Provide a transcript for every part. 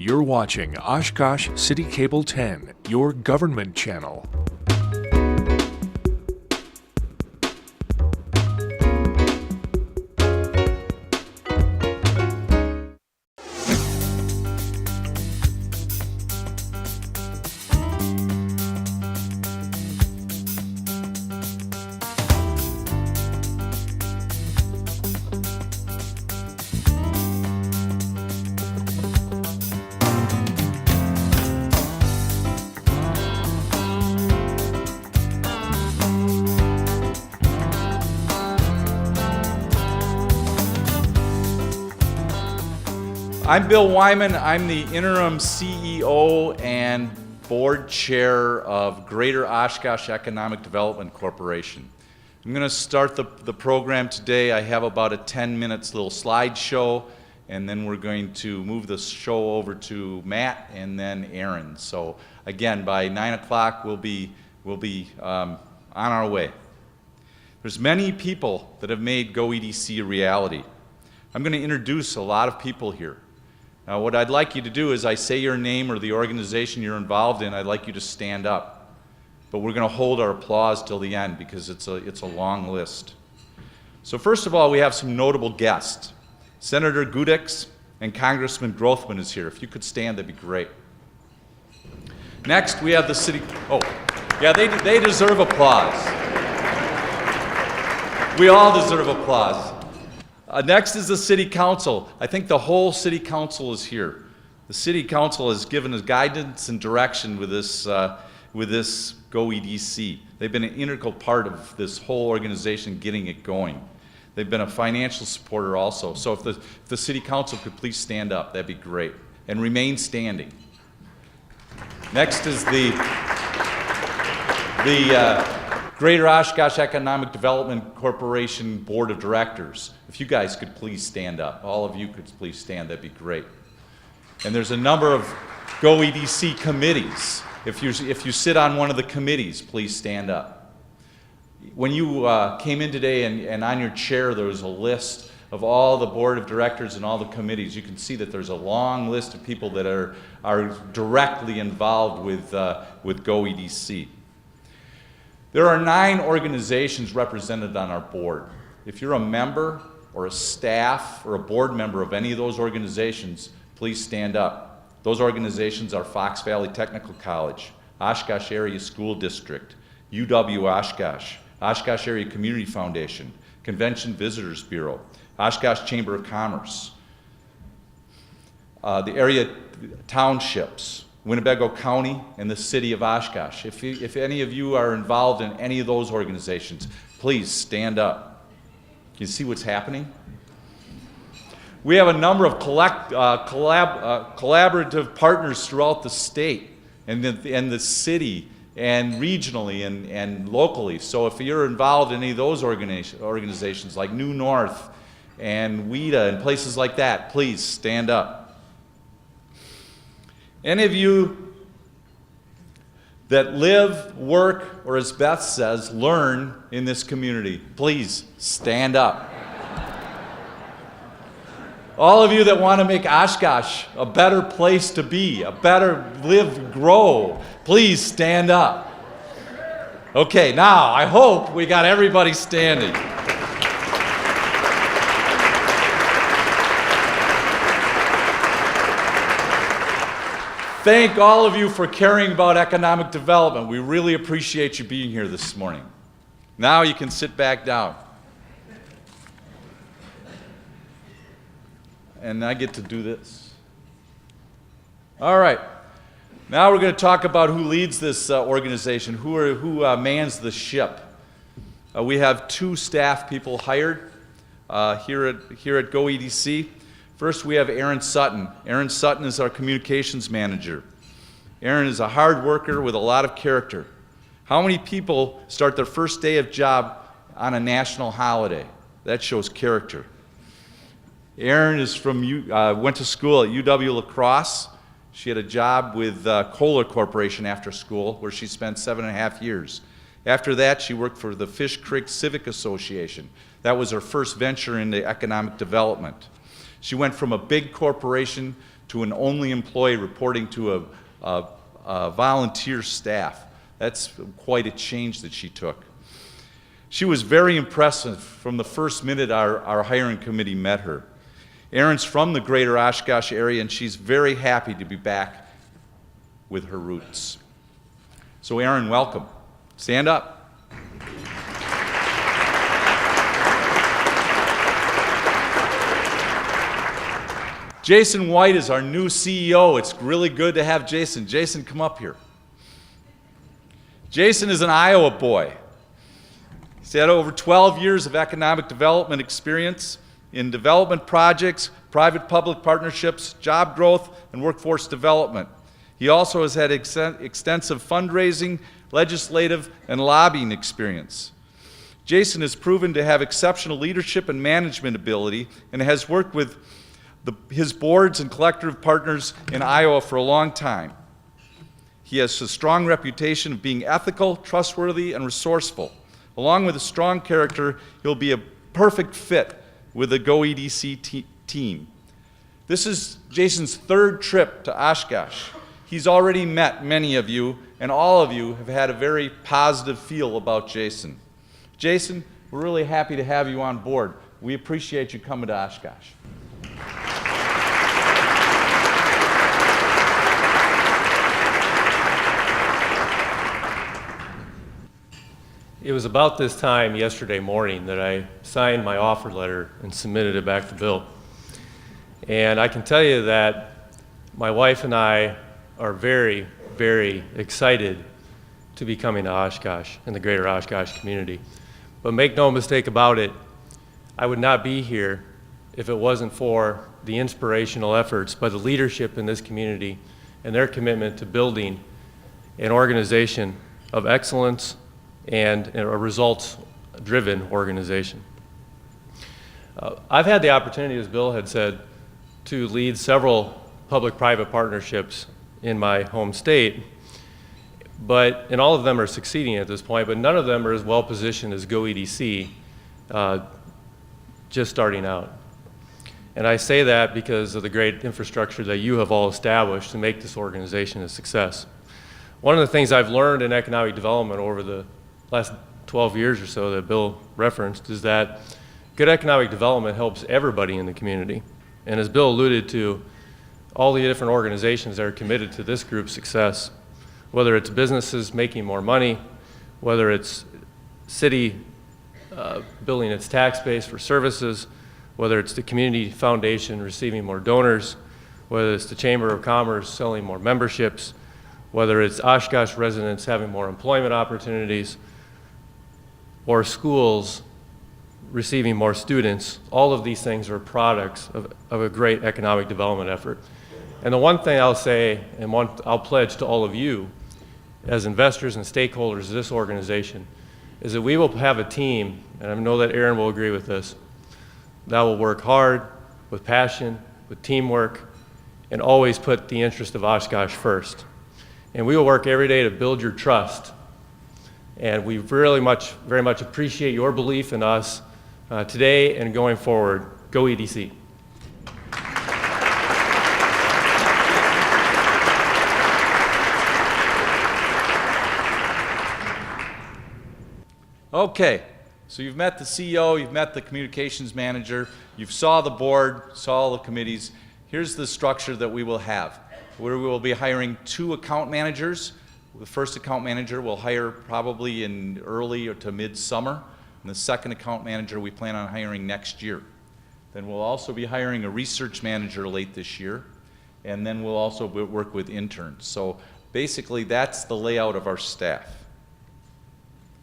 You're watching Oshkosh City Cable 10, your government channel. I'm Bill Wyman. I'm the interim CEO and board chair of Greater Oshkosh Economic Development Corporation. I'm going to start the program today. I have about a 10 minutes little slideshow, and then we're going to move the show over to Matt and then Aaron. So again, by 9 o'clock we'll be on our way. There's many people that have made GO-EDC a reality. I'm going to introduce a lot of people here. Now, what I'd like you to do is I say your name or the organization you're involved in, I'd like you to stand up. But we're going to hold our applause till the end because it's a long list. So first of all, we have some notable guests. Senator GO-EDC and Congressman Grothman is here. If you could stand, that'd be great. Next, we have the city. Oh, yeah, they deserve applause. We all deserve applause. Next is the City Council. I think the whole City Council is here. The City Council has given us guidance and direction with this GO-EDC. They've been an integral part of this whole organization getting it going. They've been a financial supporter also. So if the City Council could please stand up, that'd be great. And remain standing. Next is the Greater Oshkosh Economic Development Corporation Board of Directors. If you guys could please stand up, all of you could please stand, that'd be great. And there's a number of GO-EDC committees. If you sit on one of the committees, please stand up. When you came in today and on your chair there was a list of all the board of directors and all the committees, you can see that there's a long list of people that are directly involved with GO-EDC. There are 9 organizations represented on our board. If you're a member or a staff or a board member of any of those organizations, please stand up. Those organizations are Fox Valley Technical College, Oshkosh Area School District, UW-Oshkosh, Oshkosh Area Community Foundation, Convention Visitors Bureau, Oshkosh Chamber of Commerce, the area townships, Winnebago County, and the City of Oshkosh. If any of you are involved in any of those organizations, please stand up. Can you see what's happening? We have a number of collaborative partners throughout the state and the city and regionally and locally. So if you're involved in any of those organizations like New North and WEDA and places like that, please stand up. Any of you that live, work, or as Beth says, learn in this community, please stand up. All of you that want to make Oshkosh a better place to be, a better live, grow, please stand up. Okay, now I hope we got everybody standing. Thank all of you for caring about economic development. We really appreciate you being here this morning. Now you can sit back down. And I get to do this. All right. Now we're going to talk about who leads this organization, who mans the ship. We have 2 staff people hired here at GO-EDC. First, we have Aaron Sutton. Aaron Sutton is our communications manager. Aaron is a hard worker with a lot of character. How many people start their first day of job on a national holiday? That shows character. Aaron is went to school at UW-La Crosse. She had a job with Kohler Corporation after school, where she spent 7.5 years. After that, she worked for the Fish Creek Civic Association. That was her first venture into economic development. She went from a big corporation to an only employee reporting to a volunteer staff. That's quite a change that she took. She was very impressive from the first minute our hiring committee met her. Erin's from the greater Oshkosh area, and she's very happy to be back with her roots. So Erin, welcome. Stand up. Jason White is our new CEO. It's really good to have Jason. Jason, come up here. Jason is an Iowa boy. He's had over 12 years of economic development experience in development projects, private-public partnerships, job growth, and workforce development. He also has had extensive fundraising, legislative, and lobbying experience. Jason has proven to have exceptional leadership and management ability and has worked with his boards and collective partners in Iowa for a long time. He has a strong reputation of being ethical, trustworthy, and resourceful. Along with a strong character, he'll be a perfect fit with the GO-EDC team. This is Jason's third trip to Oshkosh. He's already met many of you, and all of you have had a very positive feel about Jason. Jason, we're really happy to have you on board. We appreciate you coming to Oshkosh. It was about this time yesterday morning that I signed my offer letter and submitted it back to Bill. And I can tell you that my wife and I are very, very excited to be coming to Oshkosh and the greater Oshkosh community. But make no mistake about it, I would not be here if it wasn't for the inspirational efforts by the leadership in this community and their commitment to building an organization of excellence and a results-driven organization. I've had the opportunity, as Bill had said, to lead several public-private partnerships in my home state, and all of them are succeeding at this point, but none of them are as well positioned as GO-EDC, just starting out. And I say that because of the great infrastructure that you have all established to make this organization a success. One of the things I've learned in economic development over the last 12 years or so that Bill referenced is that good economic development helps everybody in the community. And as Bill alluded to, all the different organizations that are committed to this group's success, whether it's businesses making more money, whether it's city building its tax base for services, whether it's the community foundation receiving more donors, whether it's the Chamber of Commerce selling more memberships, whether it's Oshkosh residents having more employment opportunities, or schools receiving more students, all of these things are products of a great economic development effort. And the one thing I'll say, and one I'll pledge to all of you as investors and stakeholders of this organization, is that we will have a team, and I know that Erin will agree with this, that will work hard, with passion, with teamwork, and always put the interest of Oshkosh first. And we will work every day to build your trust. And we very much appreciate your belief in us today and going forward. GO-EDC. Okay, so you've met the CEO, you've met the communications manager, you've saw the board, saw all the committees. Here's the structure that we will have. Where we will be hiring 2 account managers. The first account manager we'll hire probably in early or to mid-summer, and the second account manager we plan on hiring next year. Then we'll also be hiring a research manager late this year, and then we'll also work with interns. So basically that's the layout of our staff.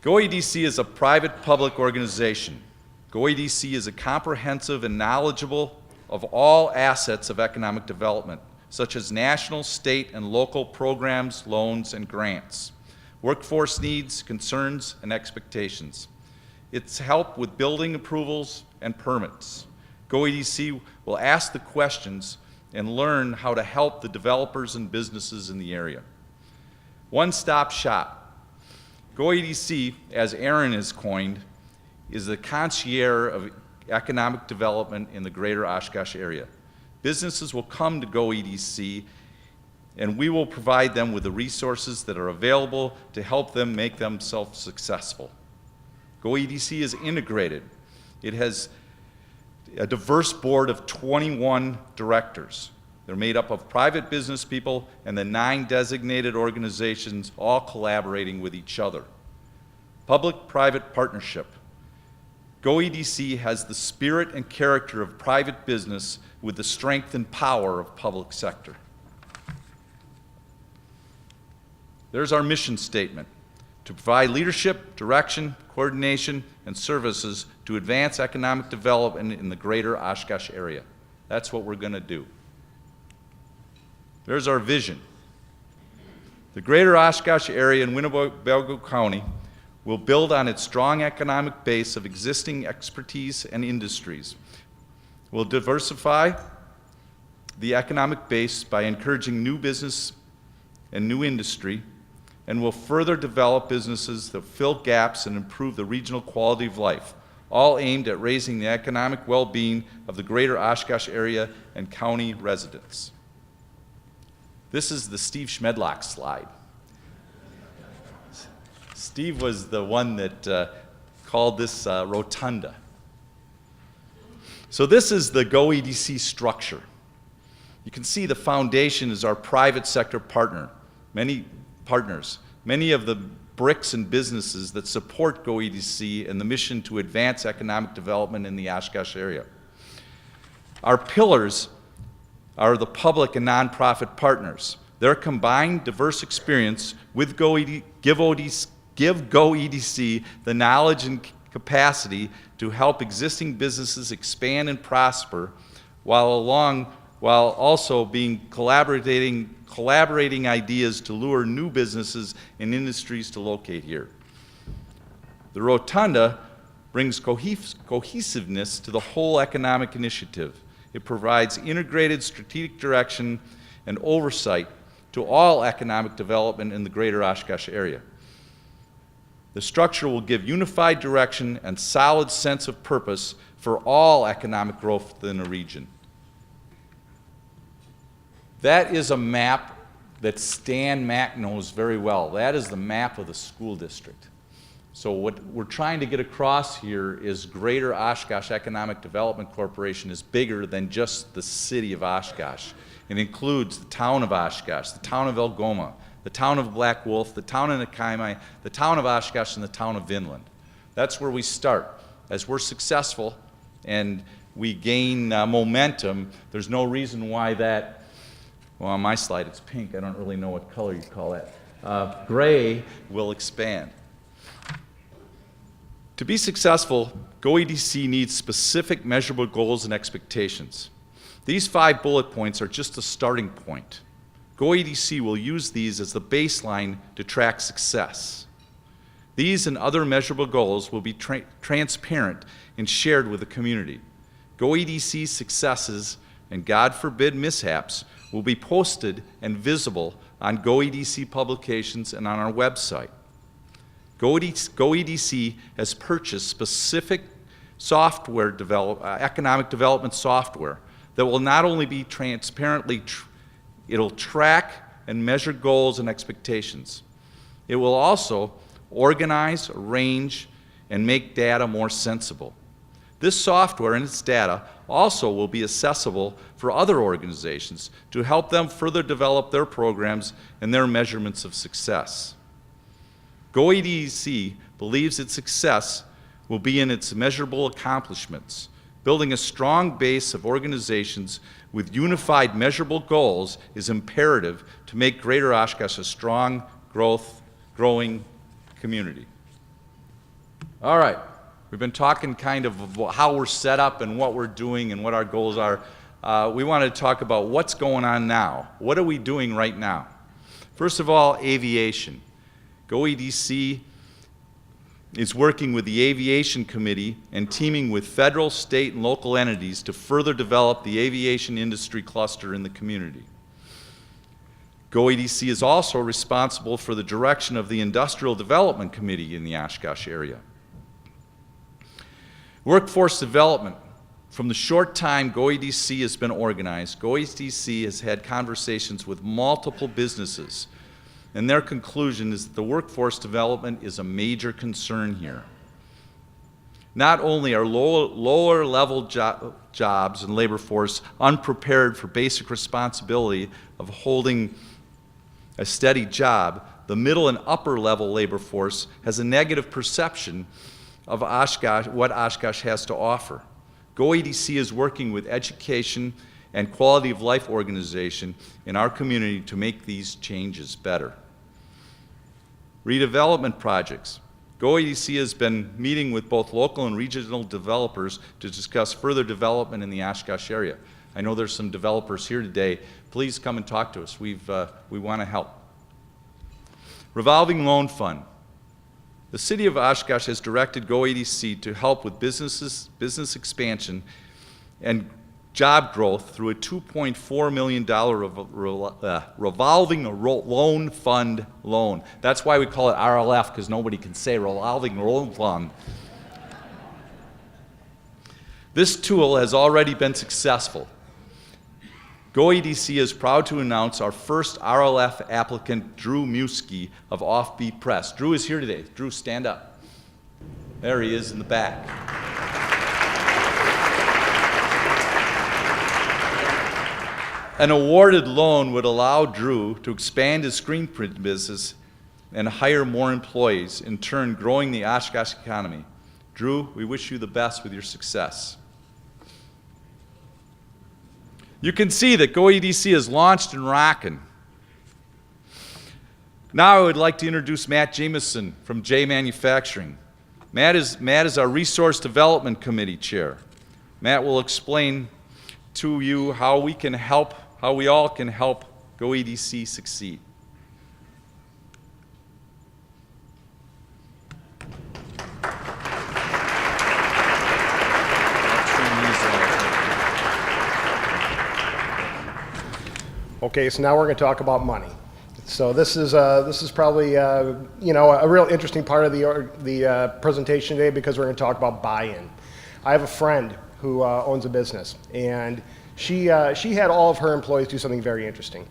GO-EDC is a private-public organization. GO-EDC is a comprehensive and knowledgeable of all assets of economic development, such as national, state, and local programs, loans, and grants, workforce needs, concerns, and expectations. It's help with building approvals and permits. GO-EDC will ask the questions and learn how to help the developers and businesses in the area. One-stop shop. GO-EDC, as Erin has coined, is the concierge of economic development in the greater Oshkosh area. Businesses will come to GO-EDC, and we will provide them with the resources that are available to help them make themselves successful. GO-EDC is integrated. It has a diverse board of 21 directors. They're made up of private business people and the 9 designated organizations, all collaborating with each other. Public-private partnership. GO-EDC has the spirit and character of private business with the strength and power of public sector. There's our mission statement: to provide leadership, direction, coordination, and services to advance economic development in the greater Oshkosh area. That's what we're going to do. There's our vision. The greater Oshkosh area in Winnebago County will build on its strong economic base of existing expertise and industries. We'll diversify the economic base by encouraging new business and new industry, and will further develop businesses that fill gaps and improve the regional quality of life, all aimed at raising the economic well-being of the greater Oshkosh area and county residents. This is the Steve Schmedlock slide. Steve was the one that called this rotunda. So this is the GO-EDC structure. You can see the foundation is our private sector partner, many partners, many of the bricks and businesses that support GO-EDC and the mission to advance economic development in the Oshkosh area. Our pillars are the public and nonprofit partners. Their combined diverse experience with give GO-EDC the knowledge and capacity to help existing businesses expand and prosper while also being collaborating ideas to lure new businesses and industries to locate here. The rotunda brings cohesiveness to the whole economic initiative. It provides integrated strategic direction and oversight to all economic development in the greater Oshkosh area. The structure will give unified direction and solid sense of purpose for all economic growth within the region. That is a map that Stan Mack knows very well. That is the map of the school district. So what we're trying to get across here is Greater Oshkosh Economic Development Corporation is bigger than just the city of Oshkosh. It includes the town of Oshkosh, the town of Algoma, the town of Black Wolf, the town of Nakaimai, the town of Oshkosh, and the town of Vinland. That's where we start. As we're successful and we gain momentum, there's no reason why that, well, on my slide it's pink. I don't really know what color you call that. Gray will expand. To be successful, GO-EDC needs specific measurable goals and expectations. These 5 bullet points are just a starting point. GO-EDC will use these as the baseline to track success. These and other measurable goals will be transparent and shared with the community. GO-EDC's successes and, God forbid, mishaps will be posted and visible on GO-EDC publications and on our website. GO-EDC has purchased specific software economic development software that will not only be transparently it'll track and measure goals and expectations. It will also organize, arrange, and make data more sensible. This software and its data also will be accessible for other organizations to help them further develop their programs and their measurements of success. GO-EDC believes its success will be in its measurable accomplishments. Building a strong base of organizations with unified measurable goals is imperative to make Greater Oshkosh a strong, growing community. All right, we've been talking kind of how we're set up and what we're doing and what our goals are. We want to talk about what's going on now. What are we doing right now? First of all, aviation. GO-EDC is working with the Aviation Committee and teaming with federal, state, and local entities to further develop the aviation industry cluster in the community. GO-EDC is also responsible for the direction of the Industrial Development Committee in the Oshkosh area. Workforce development. From the short time GO-EDC has been organized, GO-EDC has had conversations with multiple businesses, and their conclusion is that the workforce development is a major concern here. Not only are lower level jobs and labor force unprepared for basic responsibility of holding a steady job, the middle and upper level labor force has a negative perception of Oshkosh, what Oshkosh has to offer. GO-EDC is working with education and quality of life organization in our community to make these changes better. Redevelopment projects. GO-EDC has been meeting with both local and regional developers to discuss further development in the Oshkosh area. I know there's some developers here today. Please come and talk to us. We want to help. Revolving loan fund. The City of Oshkosh has directed GO-EDC to help with business expansion and job growth through a $2.4 million revolving loan fund loan. That's why we call it RLF, because nobody can say revolving loan fund. This tool has already been successful. GO-EDC is proud to announce our first RLF applicant, Drew Muskie of Offbeat Press. Drew is here today. Drew, stand up. There he is in the back. An awarded loan would allow Drew to expand his screen print business and hire more employees, in turn growing the Oshkosh economy. Drew, we wish you the best with your success. You can see that GO-EDC is launched and rocking. Now I would like to introduce Matt Jameson from J Manufacturing. Matt is our Resource Development Committee Chair. Matt will explain to you how we all can help GO-EDC succeed. Okay, so now we're going to talk about money. So this is probably a real interesting part of the presentation today, because we're going to talk about buy-in. I have a friend who owns a business, and she had all of her employees do something very interesting.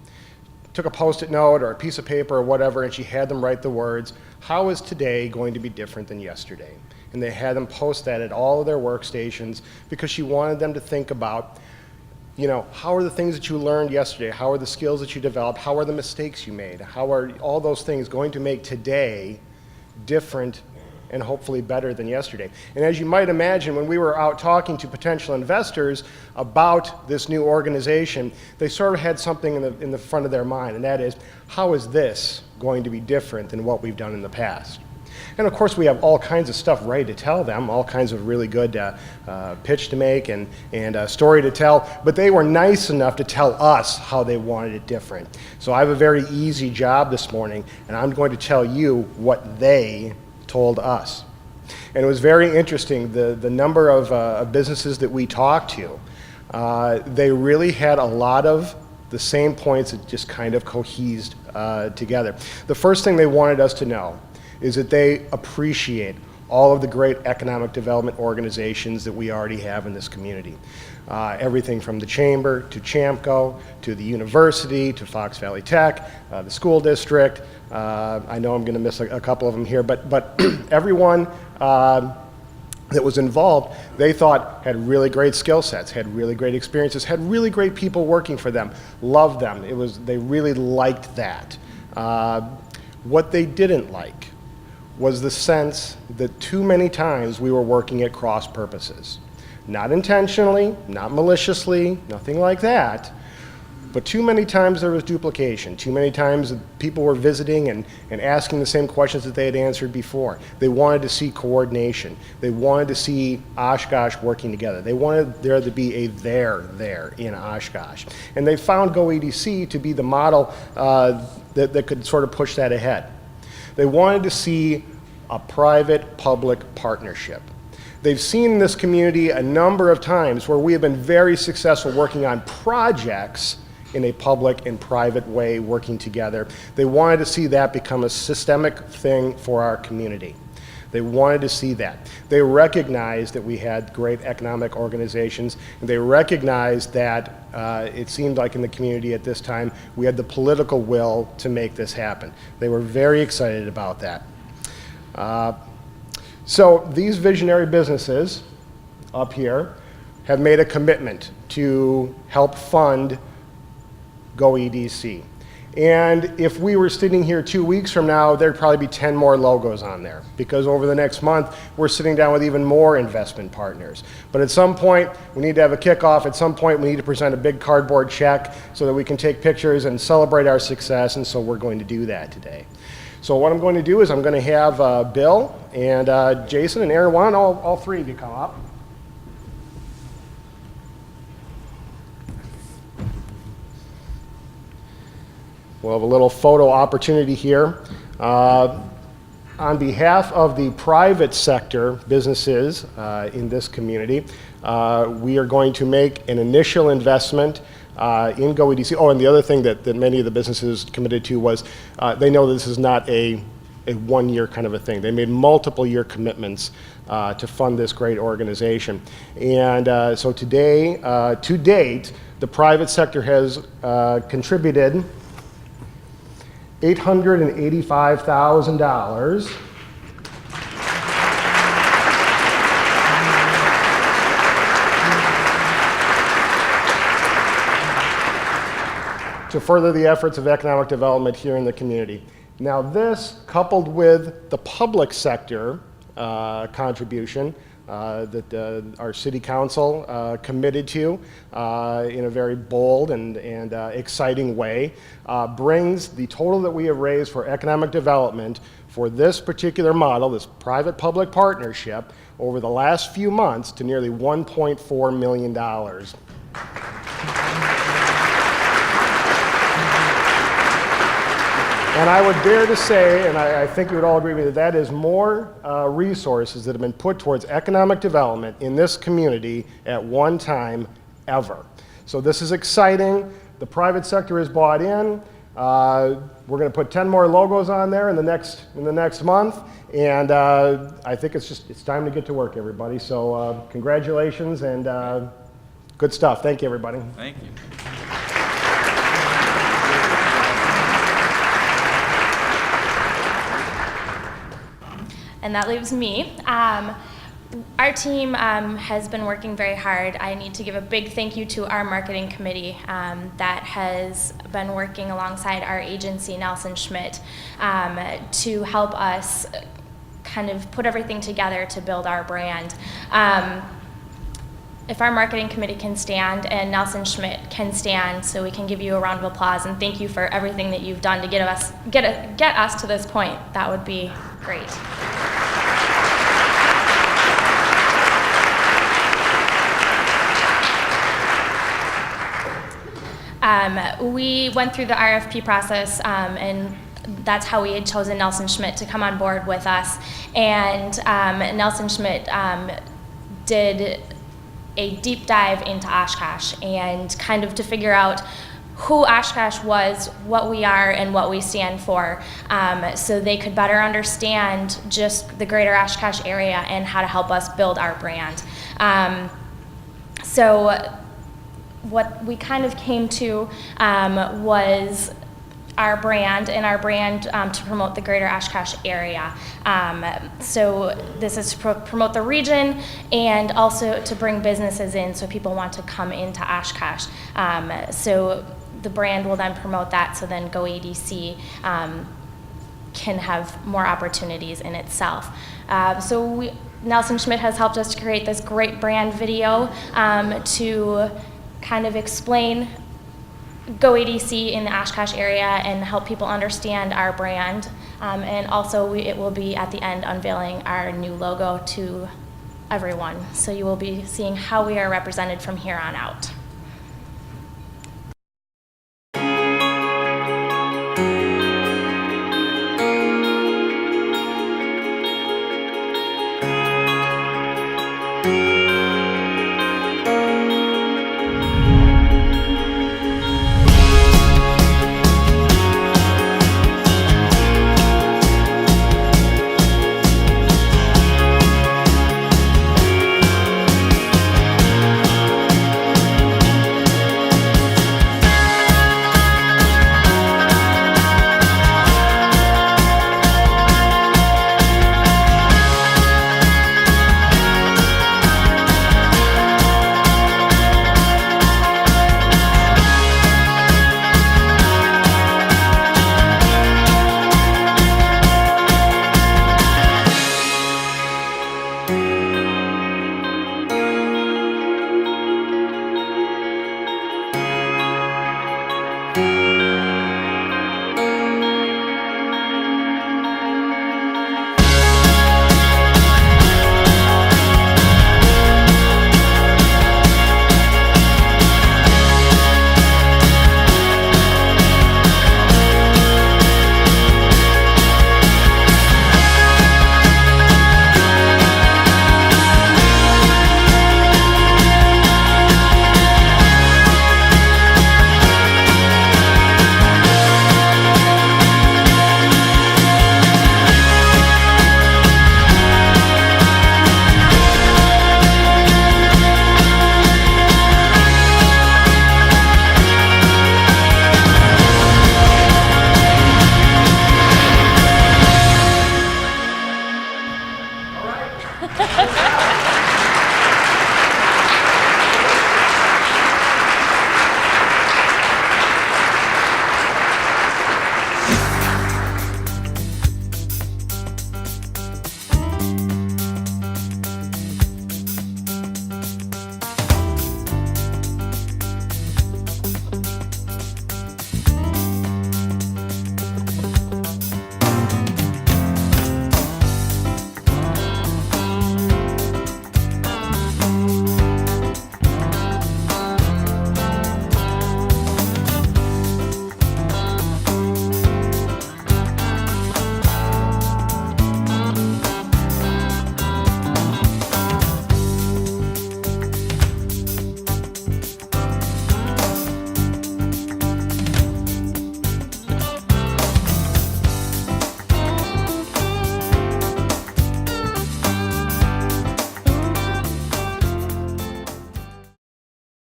Took a Post-it note or a piece of paper or whatever, and she had them write the words, "How is today going to be different than yesterday?" And they had them post that at all of their workstations, because she wanted them to think about, how are the things that you learned yesterday? How are the skills that you developed? How are the mistakes you made? How are all those things going to make today different and hopefully better than yesterday? And as you might imagine, when we were out talking to potential investors about this new organization, they sort of had something in the front of their mind, and that is, how is this going to be different than what we've done in the past? And of course, we have all kinds of stuff ready to tell them, all kinds of really good pitch to make and story to tell, but they were nice enough to tell us how they wanted it different. So I have a very easy job this morning, and I'm going to tell you what they told us. And it was very interesting, the number of businesses that we talked to. They really had a lot of the same points that just kind of cohesed together. The first thing they wanted us to know is that they appreciate all of the great economic development organizations that we already have in this community. Everything from the Chamber to Chamco to the university to Fox Valley Tech, the school district. I know I'm going to miss a couple of them here, but everyone that was involved, they thought had really great skill sets, had really great experiences, had really great people working for them, loved them. They really liked that. What they didn't like was the sense that too many times we were working at cross purposes. Not intentionally, not maliciously, nothing like that, but too many times there was duplication. Too many times people were visiting and asking the same questions that they had answered before. They wanted to see coordination. They wanted to see Oshkosh working together. They wanted there to be a there in Oshkosh. And they found GO-EDC to be the model that could sort of push that ahead. They wanted to see a private-public partnership. They've seen in this community a number of times where we have been very successful working on projects in a public and private way, working together. They wanted to see that become a systemic thing for our community. They wanted to see that. They recognized that we had great economic organizations, and they recognized that it seemed like in the community at this time we had the political will to make this happen. They were very excited about that. So these visionary businesses up here have made a commitment to help fund GO-EDC. And if we were sitting here 2 weeks from now, there'd probably be 10 more logos on there, because over the next month, we're sitting down with even more investment partners. But at some point, we need to have a kickoff. At some point, we need to present a big cardboard check so that we can take pictures and celebrate our success, and so we're going to do that today. So what I'm going to do is I'm going to have Bill and Jason and Aaron, why don't all three of you come up? We'll have a little photo opportunity here. On behalf of the private sector businesses in this community, we are going to make an initial investment in GO-EDC. Oh, and the other thing that many of the businesses committed to was they know this is not a one-year kind of a thing. They made multiple year commitments to fund this great organization. And so today, to date, the private sector has contributed $885,000 to further the efforts of economic development here in the community. Now this, coupled with the public sector contribution that our city council committed to in a very bold and exciting way, brings the total that we have raised for economic development for this particular model, this private-public partnership, over the last few months to nearly $1.4 million. And I would dare to say, and I think you would all agree with me, that is more resources that have been put towards economic development in this community at one time ever. So this is exciting. The private sector is bought in. We're going to put 10 more logos on there in the next month, and I think it's time to get to work, everybody. So congratulations and good stuff. Thank you, everybody. Thank you. And that leaves me. Our team has been working very hard. I need to give a big thank you to our marketing committee that has been working alongside our agency, Nelson Schmidt, to help us kind of put everything together to build our brand. If our marketing committee can stand and Nelson Schmidt can stand, so we can give you a round of applause and thank you for everything that you've done to get us to this point, that would be great. We went through the RFP process, and that's how we had chosen Nelson Schmidt to come on board with us. And Nelson Schmidt did a deep dive into Oshkosh and kind of to figure out who Oshkosh was, what we are, and what we stand for, so they could better understand just the greater Oshkosh area and how to help us build our brand. So what we kind of came to was our brand, and our brand to promote the greater Oshkosh area. So this is to promote the region and also to bring businesses in so people want to come into Oshkosh. So the brand will then promote that, so then GO-EDC can have more opportunities in itself. Nelson Schmidt has helped us to create this great brand video to kind of explain GO-EDC in the Oshkosh area and help people understand our brand. And also it will be at the end unveiling our new logo to everyone. So you will be seeing how we are represented from here on out.